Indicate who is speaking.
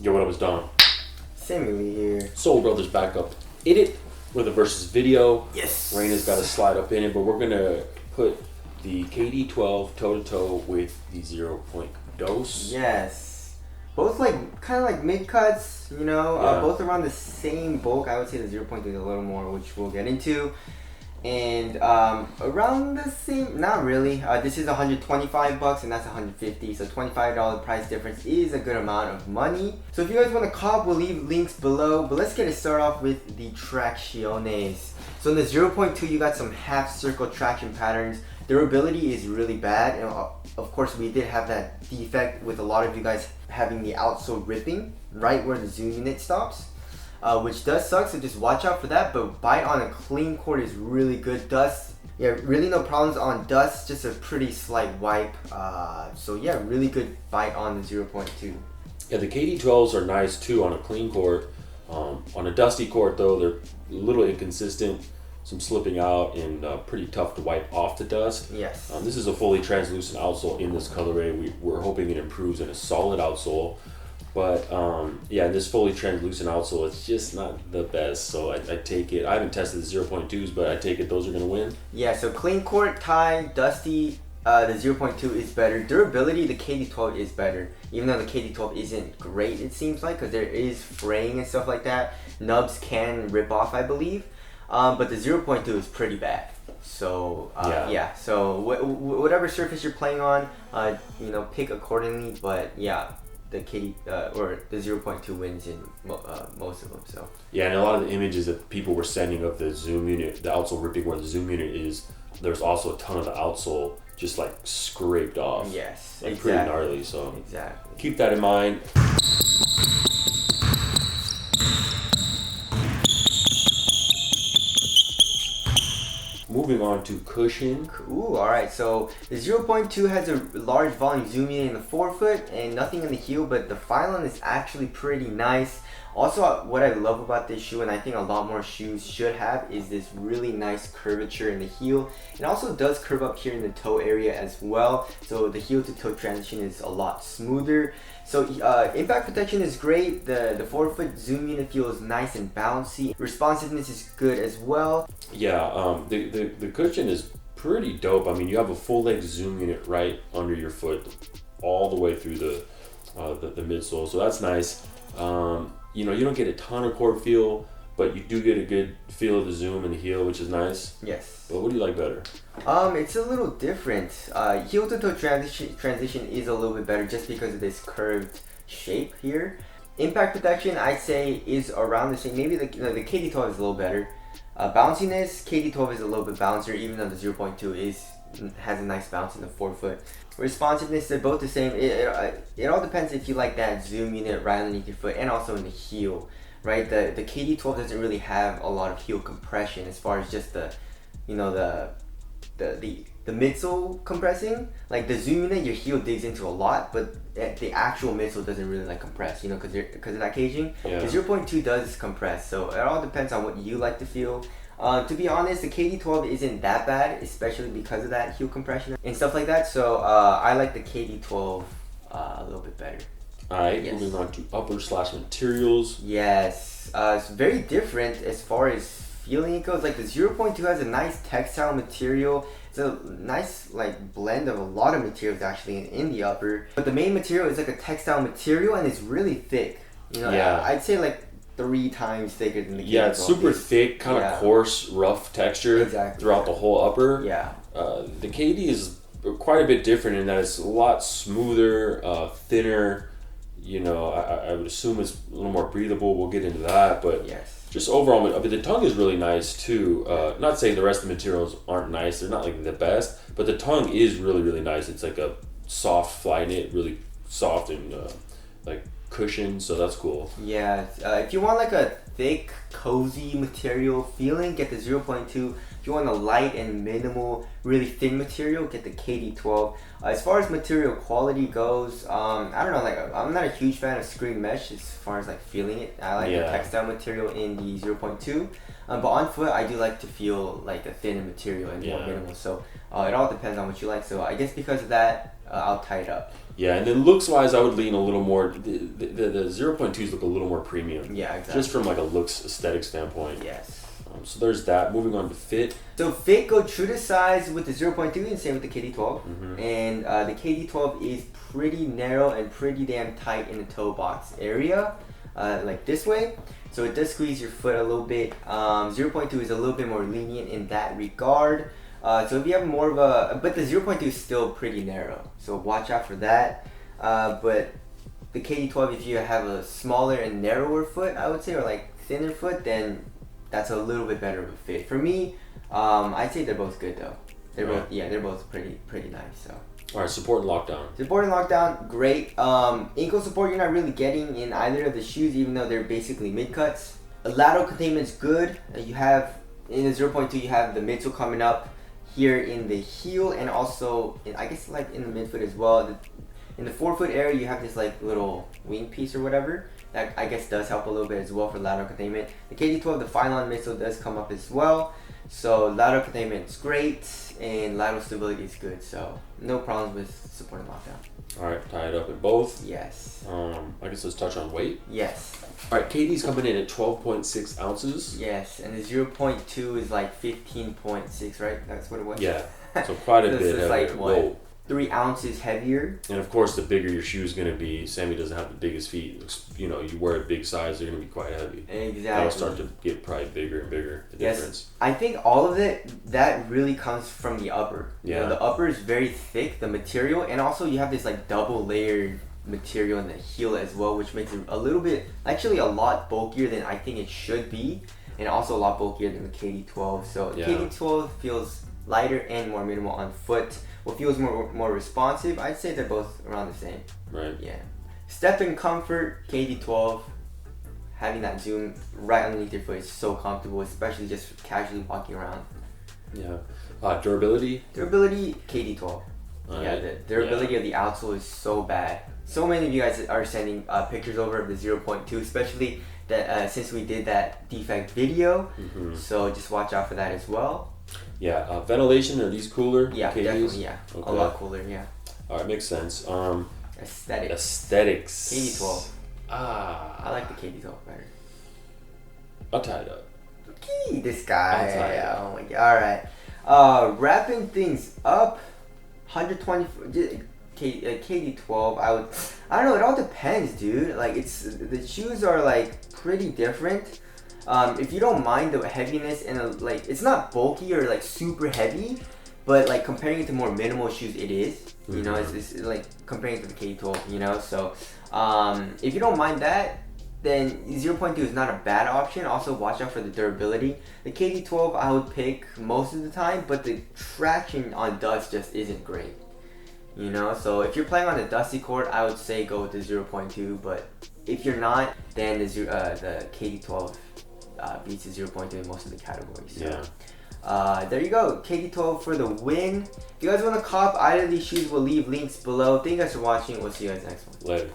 Speaker 1: Yo, what up, was Dom?
Speaker 2: Seemingly here.
Speaker 1: Soul Brothers back up in it with a versus video.
Speaker 2: Yes.
Speaker 1: Raina's got a slide up in it, but we're gonna put the KD12 toe to toe with the 0.2.
Speaker 2: Yes. Both like kind of like mid cuts, you know. Both around the same bulk. I would say the 0.2 is a little more, which we'll get into. And around the same, not really. This is $125 and that's $150, so $25 price difference is a good amount of money. So if you guys want to cop, we'll leave links below. But let's get it started off with the tracciones. So in the 0.2, you got some half circle traction patterns. Durability is really bad, and of course we did have that defect with a lot of you guys having the outsole ripping right where the zoom unit stops. Which does suck, so just watch out for that. But bite on a clean cord is really good. Dust, yeah, really no problems on dust, just a pretty slight wipe. So yeah, really good bite on the 0.2.
Speaker 1: Yeah, the KD12s are nice too on a clean cord. On a dusty cord though, they're a little inconsistent, some slipping out, and pretty tough to wipe off the dust.
Speaker 2: Yes.
Speaker 1: This is a fully translucent outsole in this colorway. We're hoping it improves in a solid outsole. But yeah, this fully translucent outsole, it's just not the best. So I take it. I haven't tested the 0.2s, but I take it those are going to win.
Speaker 2: Yeah, so clean cord, tie, dusty, the 0.2 is better. Durability, the KD12 is better. Even though the KD12 isn't great, it seems like, because there is fraying and stuff like that. Nubs can rip off, I believe. But the 0.2 is pretty bad. So yeah. So whatever surface you're playing on, you know, pick accordingly. But yeah, the KD or the 0.2 wins in most of them. So
Speaker 1: yeah, and a lot of the images that people were sending of the zoom unit, the outsole ripping where the zoom unit is, there's also a ton of the outsole just like scraped off.
Speaker 2: Yes,
Speaker 1: like
Speaker 2: exactly.
Speaker 1: Pretty gnarly. So
Speaker 2: exactly,
Speaker 1: keep that in mind. Moving on to cushion.
Speaker 2: Ooh, alright, so the 0.2 has a large volume zoom unit in the forefoot and nothing in the heel, but the phylon is actually pretty nice. Also, what I love about this shoe, and I think a lot more shoes should have, is this really nice curvature in the heel. It also does curve up here in the toe area as well, so the heel to toe transition is a lot smoother. So impact protection is great. The forefoot zoom unit feels nice and bouncy. Responsiveness is good as well.
Speaker 1: Yeah, the cushion is pretty dope. I mean, you have a full leg zoom unit right under your foot, all the way through the midsole. So that's nice. You know, you don't get a ton of cord feel, but you do get a good feel of the zoom and the heel, which is nice.
Speaker 2: Yes.
Speaker 1: But what do you like better?
Speaker 2: It's a little different. Heel to toe transition is a little bit better just because of this curved shape here. Impact protection, I'd say, is around the same. Maybe the KD12 is a little better. Bounciness, KD12 is a little bit bouncier, even though the 0.2 has a nice bounce in the forefoot. Responsiveness, they're both the same. It all depends if you like that zoom unit right underneath your foot and also in the heel, right? The KD12 doesn't really have a lot of heel compression as far as just the, you know, the midsole compressing. Like the zoom unit, your heel digs into a lot, but the actual midsole doesn't really like compress, you know, because of that caging.
Speaker 1: Yeah.
Speaker 2: The 0.2 does compress, so it all depends on what you like to feel. To be honest, the KD12 isn't that bad, especially because of that heel compression and stuff like that. So I like the KD12 a little bit better.
Speaker 1: Alright,
Speaker 2: Yes.
Speaker 1: moving on to upper / materials.
Speaker 2: Yes, it's very different as far as feeling it goes. Like the 0.2 has a nice textile material. It's a nice like blend of a lot of materials actually in the upper. But the main material is like a textile material and it's really thick. You know,
Speaker 1: Yeah.
Speaker 2: I'd say like 3 times thicker than the KD12.
Speaker 1: Yeah, it's super thick, kind of coarse, rough texture throughout the whole upper.
Speaker 2: Yeah.
Speaker 1: The KD is quite a bit different in that it's a lot smoother, thinner. You know, I would assume it's a little more breathable. We'll get into that, but
Speaker 2: Yes.
Speaker 1: just overall, I mean, the tongue is really nice too. Not saying the rest of the materials aren't nice; they're not like the best, but the tongue is really, really nice. It's like a soft fly knit, really soft and like cushion, so that's cool.
Speaker 2: Yeah, if you want like a thick, cozy material feeling, get the 0.2. If you want a light and minimal, really thin material, get the KD12. As far as material quality goes, I don't know, like I'm not a huge fan of screen mesh as far as like feeling it. I like the textile material in the 0.2. But on foot, I do like to feel like a thinner material and more minimal. So it all depends on what you like. So I guess because of that, I'll tie it up.
Speaker 1: Yeah, and then looks wise, I would lean a little more. The 0.2s look a little more premium.
Speaker 2: Yeah, exactly.
Speaker 1: Just from like a looks aesthetic standpoint.
Speaker 2: Yes.
Speaker 1: So there's that. Moving on to fit.
Speaker 2: So fit, go true to size with the 0.2 and same with the KD12.
Speaker 1: Mm-hmm.
Speaker 2: And the KD12 is pretty narrow and pretty damn tight in the toe box area, like this way. So it does squeeze your foot a little bit. 0.2 is a little bit more lenient in that regard. So if you have more of a, but the 0.2 is still pretty narrow. So watch out for that. But the KD12, if you have a smaller and narrower foot, I would say, or like thinner foot, then that's a little bit better of a fit. For me, I'd say they're both good though. They're both pretty nice. So.
Speaker 1: All right, support and lockdown.
Speaker 2: Support and lockdown, great. Ankle support, you're not really getting in either of the shoes, even though they're basically mid cuts. Lateral containment's good. You have in the 0.2, you have the midsole coming up here in the heel, and also I guess like in the midfoot as well. In the forefoot area, you have this like little wing piece or whatever. That I guess does help a little bit as well for lateral containment. The KD12, the Phylon midsole does come up as well. So lateral containment is great and lateral stability is good. So no problems with support and lockdown.
Speaker 1: All right, tie it up in both.
Speaker 2: Yes.
Speaker 1: I guess let's touch on weight.
Speaker 2: Yes.
Speaker 1: All right, KD's coming in at 12.6 ounces.
Speaker 2: Yes, and the 0.2 is like 15.6, right? That's what it was?
Speaker 1: Yeah, so quite a bit
Speaker 2: It's like,
Speaker 1: heavier.
Speaker 2: what,
Speaker 1: Whoa.
Speaker 2: 3 ounces heavier.
Speaker 1: And of course, the bigger your shoe is going to be, Sammy doesn't have the biggest feet. You know, you wear a big size, they're going to be quite heavy.
Speaker 2: Exactly.
Speaker 1: That'll start to get probably bigger and bigger, the difference.
Speaker 2: I think all of it, that really comes from the upper.
Speaker 1: Yeah.
Speaker 2: You know, the upper is very thick, the material, and also you have this like double layered material in the heel as well, which makes it a little bit, actually a lot bulkier than I think it should be, and also a lot bulkier than the KD12. So the KD12 feels lighter and more minimal on foot. What feels more responsive, I'd say they're both around the same.
Speaker 1: Right.
Speaker 2: Yeah. Step and comfort, KD12, having that zoom right underneath your foot is so comfortable, especially just casually walking around.
Speaker 1: Yeah. Durability?
Speaker 2: Durability, KD12. Yeah, the durability of the outsole is so bad. So many of you guys are sending pictures over of the 0.2, especially that since we did that defect video.
Speaker 1: Mm-hmm.
Speaker 2: So just watch out for that as well.
Speaker 1: Yeah. Ventilation, are these cooler?
Speaker 2: Yeah,
Speaker 1: KDs?
Speaker 2: definitely, yeah.
Speaker 1: Okay.
Speaker 2: A lot cooler, yeah.
Speaker 1: All right, makes sense.
Speaker 2: Aesthetics. KD12.
Speaker 1: I
Speaker 2: like the KD12 better.
Speaker 1: I'll tie it up.
Speaker 2: This guy.
Speaker 1: I'll tie it up.
Speaker 2: Oh my god. Alright. Wrapping things up. 120 KD12. I don't know, it all depends, dude. Like the shoes are like pretty different. If you don't mind the heaviness and like it's not bulky or like super heavy, but like comparing it to more minimal shoes, it is. You know, it's like comparing it to the KD12. You know, so if you don't mind that, then 0.2 is not a bad option. Also, watch out for the durability. The KD12 I would pick most of the time, but the traction on dust just isn't great. You know, so if you're playing on a dusty court, I would say go with the 0.2. But if you're not, then the KD12 beats the 0.2 in most of the categories. So.
Speaker 1: Yeah.
Speaker 2: There you go, KD12 for the win. If you guys want to cop either of these shoes, we'll leave links below. Thank you guys for watching. We'll see you guys next one.
Speaker 1: Later.